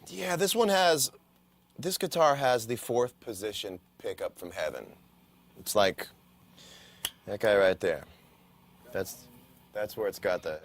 Yeah, this guitar has the 4th position pickup from heaven. It's like that guy right there. That's where it's got the.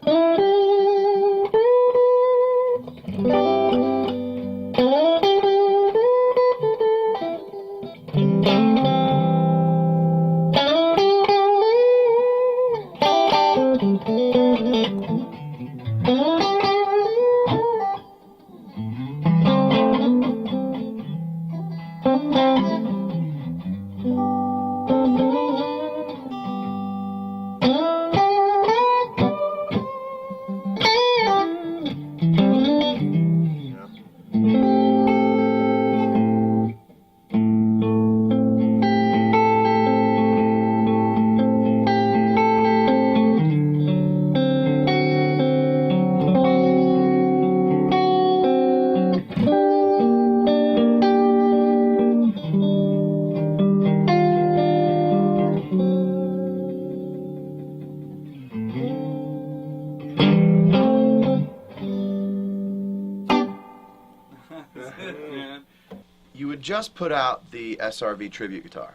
You had just put out the SRV tribute guitar,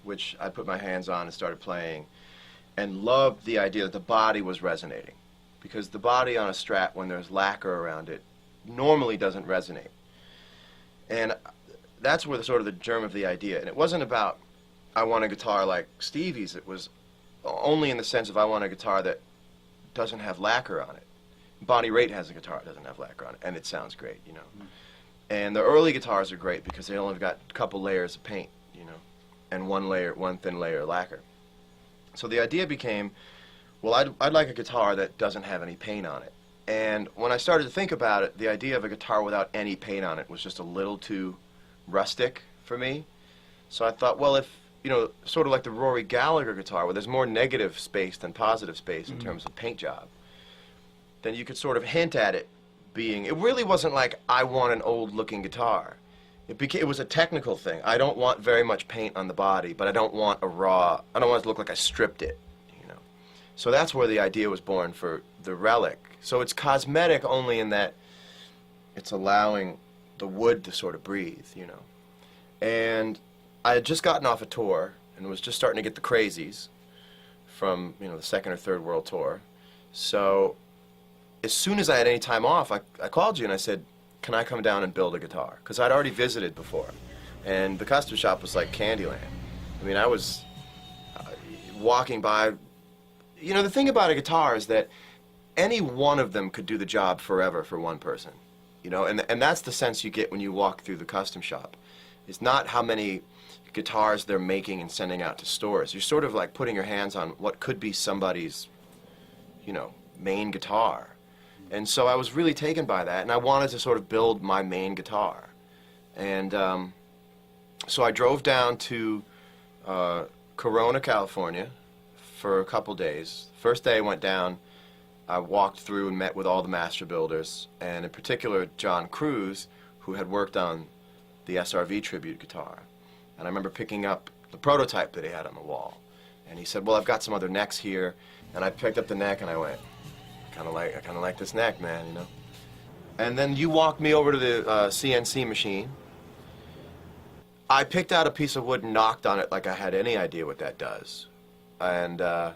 which I put my hands on and started playing, and loved the idea that the body was resonating, because the body on a Strat, when there's lacquer around it, normally doesn't resonate. And that's where the germ of the idea. And it wasn't about, I want a guitar like Stevie's. It was only in the sense of I want a guitar that doesn't have lacquer on it. Bonnie Raitt has a guitar that doesn't have lacquer on it, and it sounds great, you know. And the early guitars are great because they only got a couple layers of paint, you know, and one thin layer of lacquer. So the idea became, well, I'd like a guitar that doesn't have any paint on it. And when I started to think about it, the idea of a guitar without any paint on it was just a little too rustic for me. So I thought, well, if, you know, sort of like the Rory Gallagher guitar, where there's more negative space than positive space in terms of paint job, then you could sort of hint at it being, it really wasn't like, I want an old-looking guitar. It was a technical thing. I don't want very much paint on the body, but I don't want I don't want it to look like I stripped it, you know. So that's where the idea was born for the Relic. So it's cosmetic only in that it's allowing the wood to sort of breathe, you know. And I had just gotten off a tour and was just starting to get the crazies from, you know, the 2nd or 3rd world tour. So as soon as I had any time off, I called you and I said, can I come down and build a guitar? Because I'd already visited before. And the custom shop was like Candyland. I mean, I was walking by. You know, the thing about a guitar is that any one of them could do the job forever for one person. You know, and that's the sense you get when you walk through the custom shop. It's not how many guitars they're making and sending out to stores. You're sort of like putting your hands on what could be somebody's, you know, main guitar. And so I was really taken by that, and I wanted to sort of build my main guitar. And so I drove down to Corona, California for a couple days. First day I went down, I walked through and met with all the master builders, and in particular John Cruz, who had worked on the SRV tribute guitar. And I remember picking up the prototype that he had on the wall. And he said, well, I've got some other necks here. And I picked up the neck and I went, I kind of like this neck, man, you know. And then you walked me over to the CNC machine. I picked out a piece of wood and knocked on it like I had any idea what that does. And I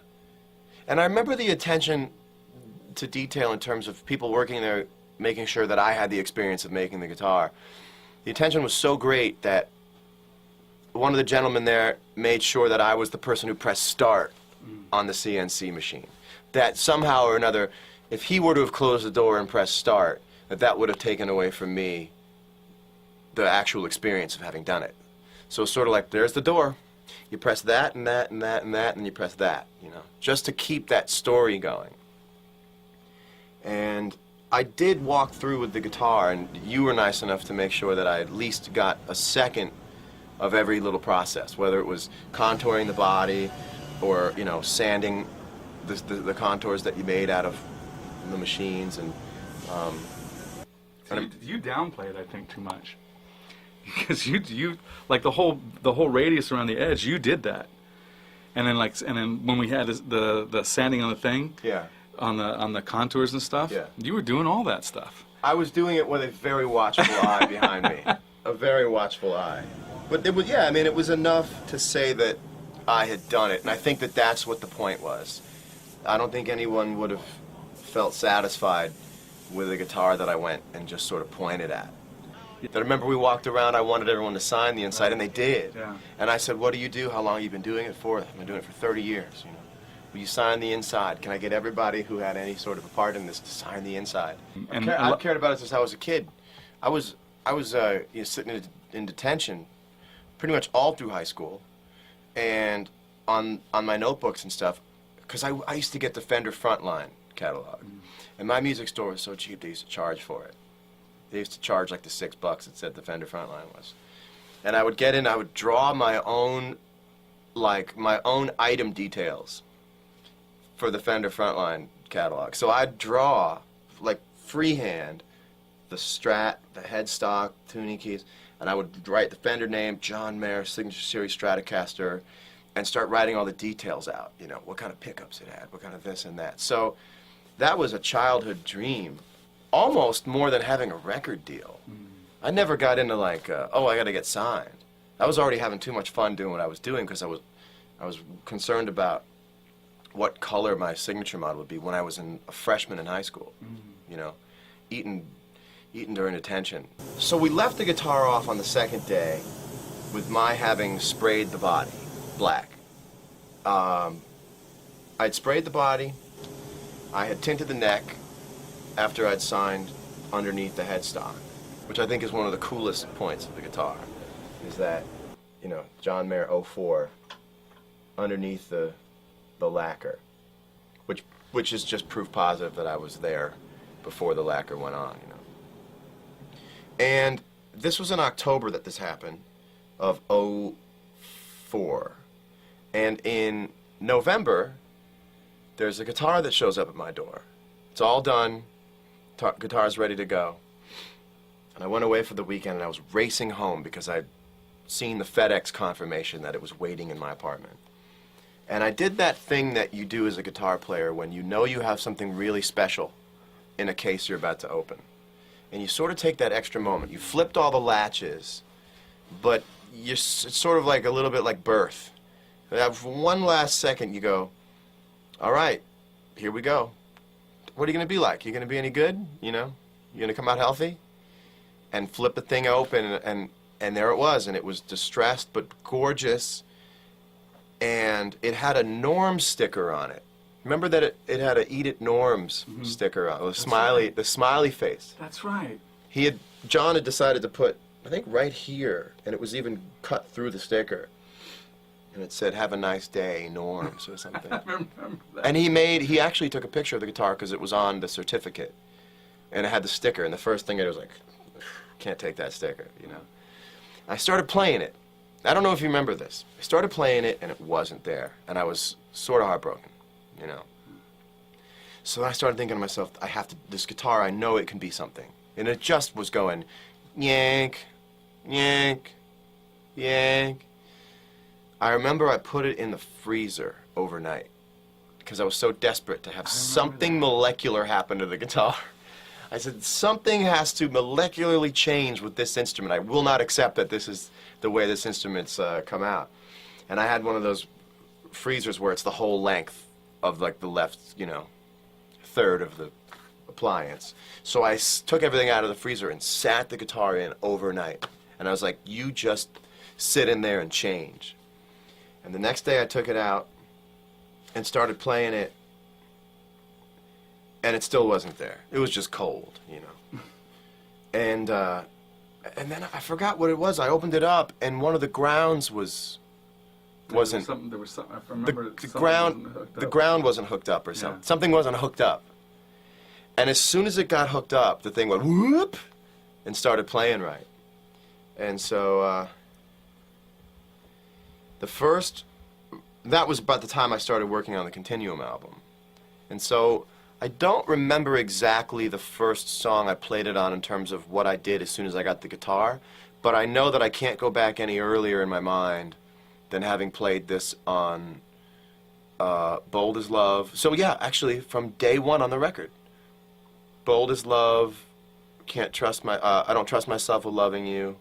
remember the attention to detail in terms of people working there making sure that I had the experience of making the guitar. The attention was so great that one of the gentlemen there made sure that I was the person who pressed start on the CNC machine. That somehow or another, if he were to have closed the door and pressed start, that would have taken away from me the actual experience of having done it. So it's sort of like, there's the door. You press that and that and that and that, and you press that, you know, just to keep that story going. And I did walk through with the guitar, and you were nice enough to make sure that I at least got a second of every little process, whether it was contouring the body or, you know, sanding the contours that you made out of the machines. And you downplay it, I think, too much, because you like the whole radius around the edge, you did that, and then when we had the sanding on the thing, yeah, on the contours and stuff. Yeah. You were doing all that stuff. I was doing it with a very watchful eye behind me. A very watchful eye. But it was, yeah, I mean, it was enough to say that I had done it, and I think that that's what the point was. I don't think anyone would have felt satisfied with a guitar that I went and just sort of pointed at. I remember we walked around, I wanted everyone to sign the inside, and they did. Yeah. And I said, what do you do? How long have you been doing it for? I've been doing it for 30 years, you know. Will you sign the inside? Can I get everybody who had any sort of a part in this to sign the inside? And I've cared about it since I was a kid. I was you know, sitting in detention pretty much all through high school, and on my notebooks and stuff, because I used to get the Fender Frontline catalog, and my music store was so cheap they used to charge for it. They used to charge like the $6 it said the Fender Frontline was, and I would get in, I would draw my own item details for the Fender Frontline catalog. So I'd draw, like freehand, the Strat, the headstock, tuning keys, and I would write the Fender name, John Mayer, Signature Series Stratocaster, and start writing all the details out, you know, what kind of pickups it had, what kind of this and that. So that was a childhood dream, almost more than having a record deal. I never got into like, oh, I got to get signed. I was already having too much fun doing what I was doing because I was concerned about what color my signature model would be when I was a freshman in high school, you know, eating during detention. So we left the guitar off on the second day with my having sprayed the body black. I'd sprayed the body, I had tinted the neck after I'd signed underneath the headstock, which I think is one of the coolest points of the guitar, is that, you know, John Mayer 04 underneath the lacquer, which is just proof positive that I was there before the lacquer went on, you know. And this was in October that this happened, of 04. And in November, there's a guitar that shows up at my door. It's all done, guitar's ready to go. And I went away for the weekend and I was racing home because I'd seen the FedEx confirmation that it was waiting in my apartment. And I did that thing that you do as a guitar player when you know you have something really special in a case you're about to open. And you sort of take that extra moment. You flipped all the latches, but it's sort of like a little bit like birth. For one last second, you go, all right, here we go. What are you going to be like? You going to be any good? You know? You going to come out healthy? And flip the thing open, and there it was. And it was distressed but gorgeous. And it had a Norm sticker on it. Remember that it had a Eat It Norms sticker on it, the smiley face. That's right. John had decided to put, I think, right here, and it was even cut through the sticker. And it said, "Have a nice day, Norms," or something. I remember that. And he actually took a picture of the guitar because it was on the certificate. And it had the sticker, and the first thing it was like, can't take that sticker, you know. I started playing it. I don't know if you remember this. I started playing it, and it wasn't there. And I was sort of heartbroken, you know. So I started thinking to myself, this guitar, I know it can be something. And it just was going, yank, yank, yank. I remember I put it in the freezer overnight because I was so desperate to have something molecular happen to the guitar. I said, something has to molecularly change with this instrument. I will not accept that this is the way this instrument's come out. And I had one of those freezers where it's the whole length of like the left, you know, third of the appliance. So I took everything out of the freezer and sat the guitar in overnight. And I was like, you just sit in there and change. And the next day I took it out and started playing it, and it still wasn't there. It was just cold, you know. And then I forgot what it was. I opened it up, and one of the grounds wasn't. There was something. I remember The ground wasn't hooked up or something. Yeah. Something wasn't hooked up. And as soon as it got hooked up, the thing went whoop and started playing right. And so that was about the time I started working on the Continuum album. And so I don't remember exactly the first song I played it on in terms of what I did as soon as I got the guitar, but I know that I can't go back any earlier in my mind than having played this on Bold as Love. So yeah, actually from day one on the record. Bold as Love, I Don't Trust Myself with Loving You.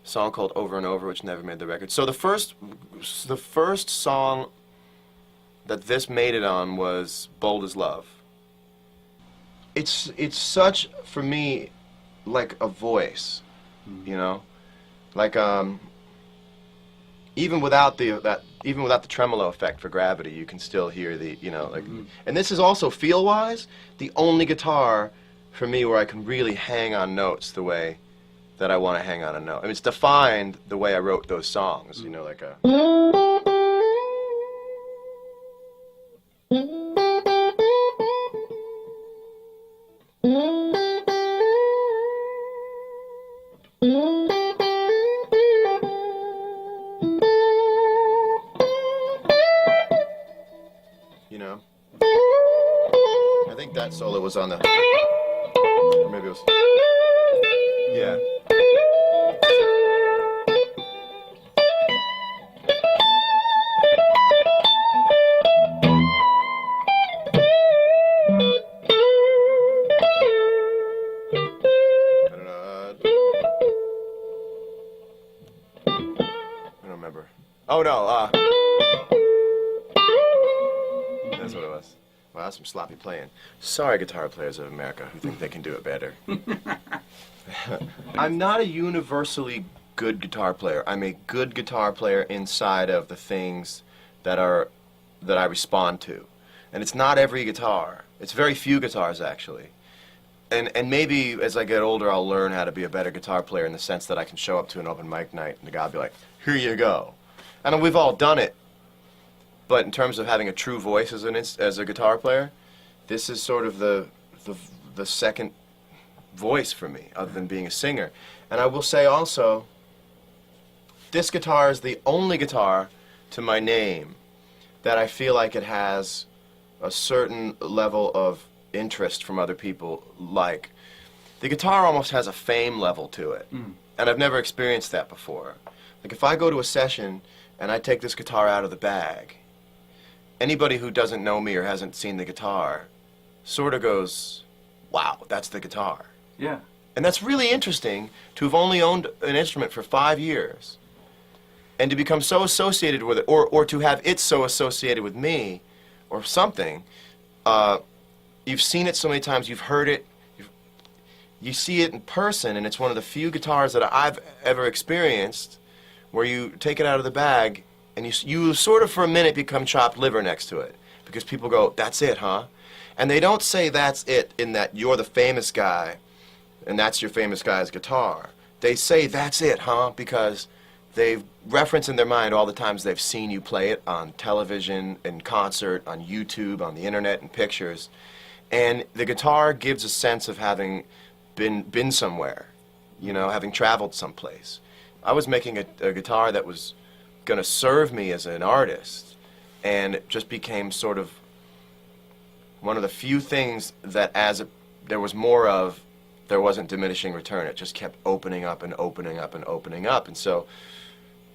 A song called Over and Over, which never made the record. So the first song that this made it on was Bold as Love. It's such, for me, like a voice, you know? Like, even without the tremolo effect for Gravity, you can still hear the, you know, like, and this is also feel-wise the only guitar for me where I can really hang on notes the way that I want to hang on a note. I mean, it's defined the way I wrote those songs, you know, like a. You know? I think that solo was on the. Or maybe it was. Yeah. I don't remember. Oh no, that's what it was. Wow, that's some sloppy playing. Sorry, guitar players of America who think they can do it better. I'm not a universally good guitar player. I'm a good guitar player inside of the things that I respond to. And it's not every guitar. It's very few guitars, actually. And maybe as I get older, I'll learn how to be a better guitar player in the sense that I can show up to an open mic night and the guy will be like, here you go. And we've all done it. But in terms of having a true voice as a guitar player, this is sort of the second voice for me, other than being a singer. And I will say also, this guitar is the only guitar to my name that I feel like it has a certain level of interest from other people. Like, the guitar almost has a fame level to it. And I've never experienced that before. Like, if I go to a session and I take this guitar out of the bag, anybody who doesn't know me or hasn't seen the guitar sort of goes, wow, that's the guitar. Yeah. And that's really interesting to have only owned an instrument for 5 years and to become so associated with it, or to have it so associated with me or something. You've seen it so many times, you've heard it, you see it in person, and it's one of the few guitars that I've ever experienced where you take it out of the bag and you sort of for a minute become chopped liver next to it, because people go, that's it, huh? And they don't say that's it in that you're the famous guy and that's your famous guy's guitar. They say that's it, huh? Because they've referenced in their mind all the times they've seen you play it on television, in concert, on YouTube, on the internet, in pictures. And the guitar gives a sense of having been somewhere, you know, having traveled someplace. I was making a guitar that was going to serve me as an artist, and it just became sort of one of the few things that there was more of, there wasn't diminishing return. It just kept opening up and opening up and opening up. And so,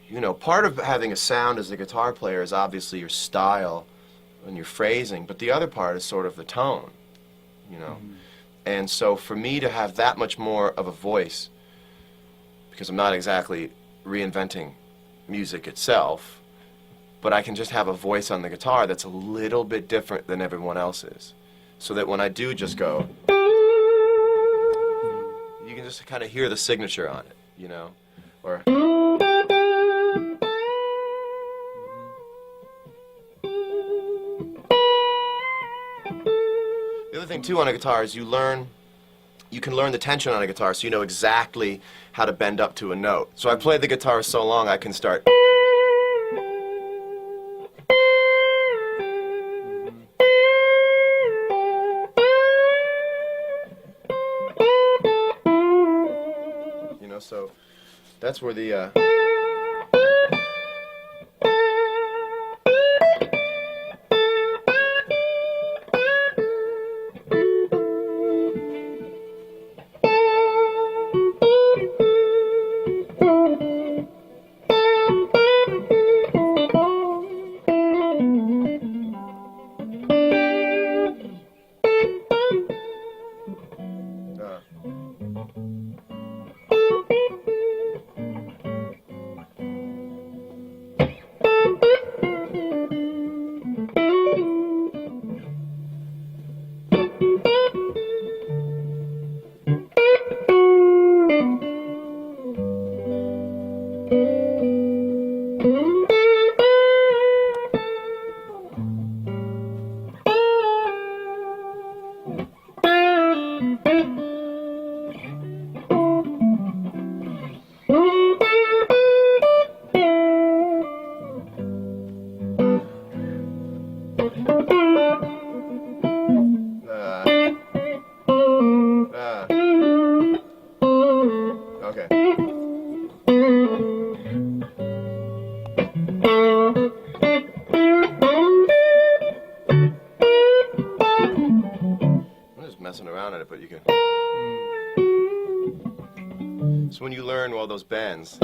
you know, part of having a sound as a guitar player is obviously your style and your phrasing, but the other part is sort of the tone, you know. And so for me to have that much more of a voice, because I'm not exactly reinventing music itself, but I can just have a voice on the guitar that's a little bit different than everyone else's, so that when I do just go, you can just kind of hear the signature on it, you know, or. The other thing too on a guitar is you can learn the tension on a guitar, so you know exactly how to bend up to a note. So I played the guitar so long I can start. You know, so that's where the messing around on it, but you can. So when you learn all those bends.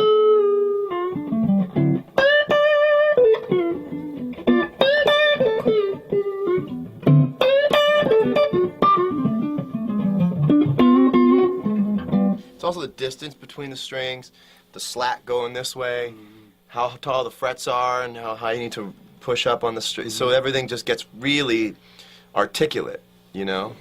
It's also the distance between the strings, the slack going this way, how tall the frets are, and how high you need to push up on the string. So everything just gets really articulate, you know?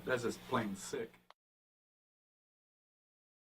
That's just plain sick.